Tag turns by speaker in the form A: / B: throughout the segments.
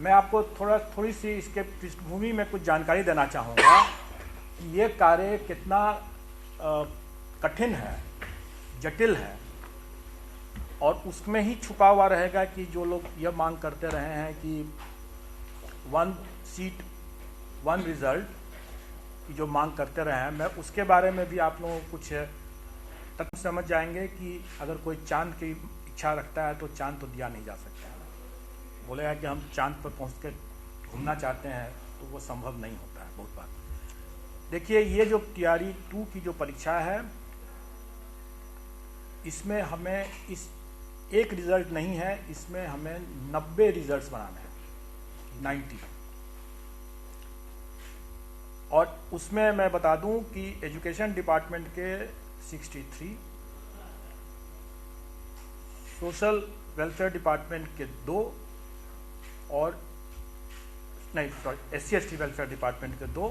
A: मैं आपको थोड़ी सी इसके पृष्ठभूमि में कुछ जानकारी देना चाहूँगा कि ये कार्य कितना कठिन है, जटिल है, और उसमें ही छुपा हुआ रहेगा कि जो लोग यह मांग करते रहे हैं कि 1 सीट 1 रिजल्ट की जो मांग करते रहे हैं, मैं उसके बारे में भी आप लोगों को कुछ तथ्य समझ जाएंगे कि अगर कोई चांद की इच्छा रखता है तो चांद तो दिया नहीं जा सकता है। बोलेगा कि हम चांद पर पहुँच के घूमना चाहते हैं तो वो संभव नहीं होता है बहुत बार। देखिए, ये जो TRE 2 की जो परीक्षा है, इसमें हमें इस एक रिजल्ट नहीं है, इसमें हमें 90 रिजल्ट्स बनाने हैं, 90। और उसमें मैं बता दूं कि एजुकेशन डिपार्टमेंट के 63, सोशल वेलफेयर डिपार्टमेंट के 2, और नहीं सॉरी SC/ST वेलफेयर डिपार्टमेंट के 2,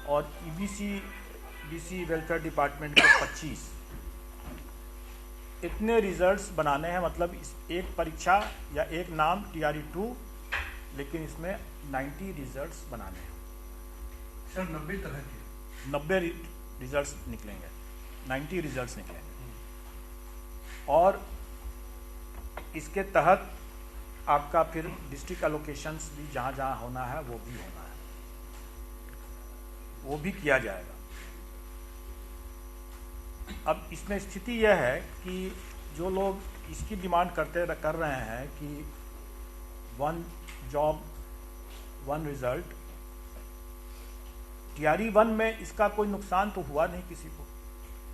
A: और EBC/BC वेलफेयर डिपार्टमेंट के 25। इतने रिजल्ट्स बनाने हैं, मतलब इस एक परीक्षा या एक नाम TRE 2, लेकिन इसमें 90 रिजल्ट्स बनाने हैं।
B: सर 90 तरह के
A: 90 रिजल्ट्स निकलेंगे, 90 रिजल्ट्स निकलेंगे। और इसके तहत आपका फिर डिस्ट्रिक्ट एलोकेशंस भी जहाँ जहाँ होना है वो भी होना है, वो भी किया जाएगा। अब इसमें स्थिति यह है कि जो लोग इसकी डिमांड कर रहे हैं कि 1 जॉब 1 रिजल्ट, TRE 1 में इसका कोई नुकसान तो हुआ नहीं किसी को,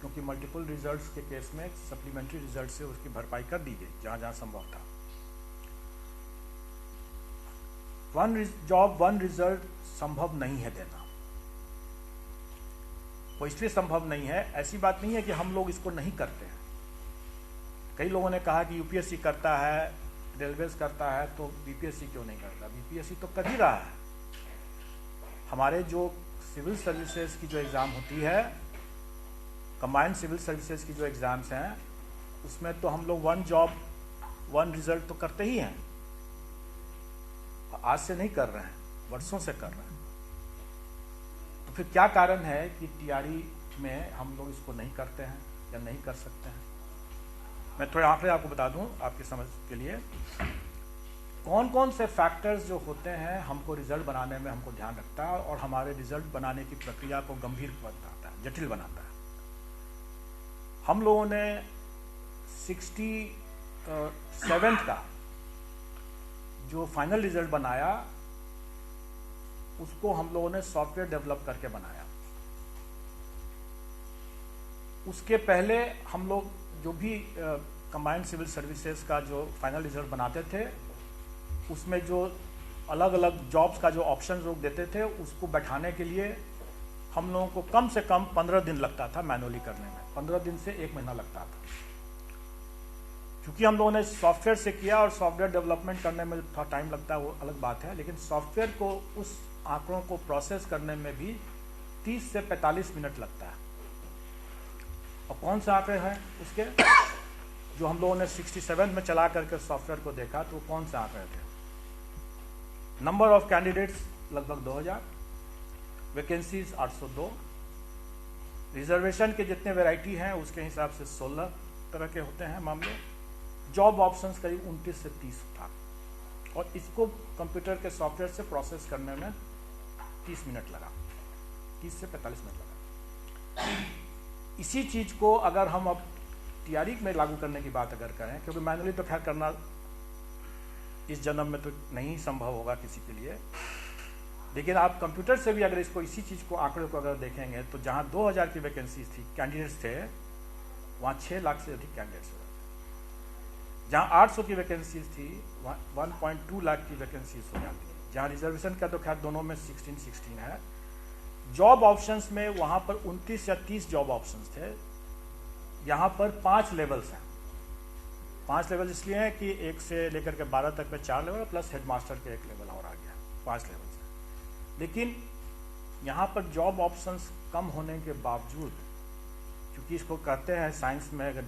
A: क्योंकि मल्टीपल रिजल्ट्स के केस में सप्लीमेंट्री रिजल्ट से उसकी भरपाई कर दी गई जहाँ जहाँ संभव था। 1 जॉब 1 रिजल्ट संभव नहीं है देना। वो इसलिए संभव नहीं है, ऐसी बात नहीं है कि हम लोग इसको नहीं करते हैं। कई लोगों ने कहा कि UPSC करता है, रेलवेज करता है, तो BPSC क्यों नहीं करता? BPSC तो कर ही रहा है। हमारे जो सिविल सर्विसेज की जो एग्ज़ाम होती है, कंबाइंड सिविल सर्विसेज की जो एग्ज़ाम्स हैं, उसमें तो हम लोग 1 जॉब 1 रिजल्ट तो करते ही हैं। आज से नहीं कर रहे हैं, वर्षों से कर रहे हैं। तो फिर क्या कारण है कि TRE में हम लोग इसको नहीं करते हैं या नहीं कर सकते हैं? मैं थोड़े आंकड़े आपको बता दूं आपकी समझ के लिए। कौन कौन से फैक्टर्स जो होते हैं हमको रिजल्ट बनाने में हमको ध्यान रखता है और हमारे रिजल्ट बनाने की प्रक्रिया को गंभीर बनाता है, जटिल बनाता है। हम लोगों ने 67 का जो फाइनल रिजल्ट बनाया, उसको हम लोगों ने सॉफ्टवेयर डेवलप करके बनाया। उसके पहले हम लोग जो भी कंबाइंड सिविल सर्विसेज का जो फाइनल रिजल्ट बनाते थे, उसमें जो अलग अलग जॉब्स का जो ऑप्शन लोग देते थे, उसको बैठाने के लिए हम लोगों को कम से कम 15 दिन लगता था मैनुअली करने में। 15 दिन से 1 महीना लगता था। क्योंकि हम लोगों ने सॉफ्टवेयर से किया और सॉफ्टवेयर डेवलपमेंट करने में थोड़ा टाइम लगता है, वो अलग बात है, लेकिन सॉफ्टवेयर को उस आंकड़ों को प्रोसेस करने में भी 30 से 45 मिनट लगता है। और कौन से आंकड़े हैं उसके जो हम लोगों ने 67 में चला करके सॉफ्टवेयर को देखा, तो कौन से आंकड़े थे? नंबर ऑफ कैंडिडेट्स लगभग 2000, वैकेंसीज 802, रिजर्वेशन के जितने वैरायटी हैं उसके हिसाब से 16 तरह के होते हैं मामले, जॉब ऑप्शंस करीब 29 से 30 था, और इसको कंप्यूटर के सॉफ्टवेयर से प्रोसेस करने में 30 मिनट लगा, 30 से 45 मिनट लगा। इसी चीज़ को अगर हम अब TRE में लागू करने की बात अगर करें, क्योंकि मैनुअली तो खैर करना इस जन्म में तो नहीं संभव होगा किसी के लिए, लेकिन आप कंप्यूटर से भी अगर इसको इसी चीज़ को आंकड़े को अगर देखेंगे, तो जहाँ 2000 की वैकेंसीज थी, कैंडिडेट्स थे, वहाँ 6 लाख से अधिक कैंडिडेट्स हो जाते। जहाँ 800 की वैकेंसीज थी, वहाँ 1.2 लाख की वैकेंसीज हो जाती है। जहाँ रिजर्वेशन का तो खैर दोनों में 16 है। जॉब ऑप्शंस में वहाँ पर 29 या 30 जॉब ऑप्शंस थे। यहाँ पर 5 लेवल्स हैं। 5 लेवल इसलिए हैं कि 1 से लेकर के 12 तक में 4 लेवल प्लस हेडमास्टर के 1 लेवल और आ गया, 5 लेवल्स हैं। लेकिन यहाँ पर जॉब ऑप्शंस कम होने के बावजूद, क्योंकि इसको कहते हैं साइंस में, अगर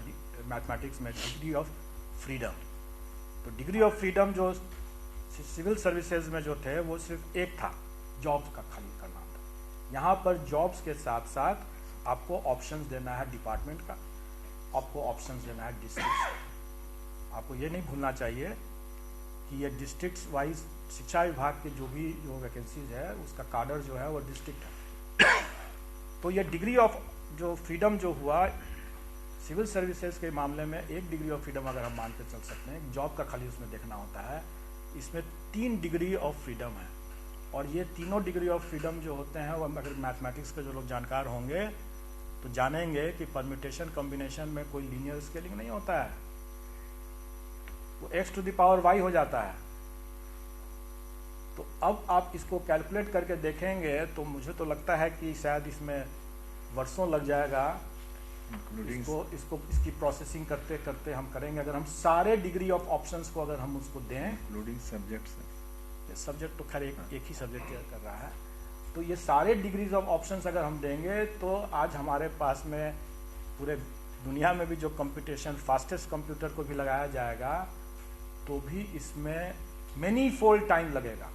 A: मैथमेटिक्स में डिग्री ऑफ फ्रीडम, तो डिग्री ऑफ फ्रीडम जो सिविल सर्विसेज में जो थे वो सिर्फ एक था, जॉब्स का खाली करना था। यहाँ पर जॉब्स के साथ साथ आपको ऑप्शंस देना है डिपार्टमेंट का, आपको ऑप्शंस देना है डिस्ट्रिक्ट। आपको ये नहीं भूलना चाहिए कि ये डिस्ट्रिक्ट वाइज शिक्षा विभाग के जो वैकेंसीज है उसका कार्डर जो है वो डिस्ट्रिक्ट है। तो ये डिग्री ऑफ जो फ्रीडम जो हुआ सिविल सर्विसेज के मामले में, एक डिग्री ऑफ फ्रीडम अगर हम मान के चल सकते हैं, जॉब का खाली उसमें देखना होता है। इसमें 3 डिग्री ऑफ फ्रीडम है, और ये तीनों डिग्री ऑफ फ्रीडम जो होते हैं वो अगर मैथमेटिक्स के जो लोग जानकार होंगे तो जानेंगे कि परम्यूटेशन कॉम्बिनेशन में कोई लीनियर स्केलिंग नहीं होता है, वो x to the power y हो जाता है। तो अब आप इसको कैलकुलेट करके देखेंगे तो मुझे तो लगता है कि शायद इसमें वर्षों लग जाएगा। इसकी प्रोसेसिंग करते करते हम करेंगे, अगर हम सारे डिग्री ऑफ ऑप्शंस को अगर हम उसको दें,
C: इंक्लूडिंग सब्जेक्ट्स।
A: सब्जेक्ट तो खैर एक ही सब्जेक्ट कर रहा है, तो ये सारे डिग्रीज ऑफ ऑप्शंस अगर हम देंगे तो आज हमारे पास में पूरे दुनिया में भी जो कंप्यूटेशन फास्टेस्ट कंप्यूटर को भी लगाया जाएगा तो भी इसमें मैनी फोल्ड टाइम लगेगा।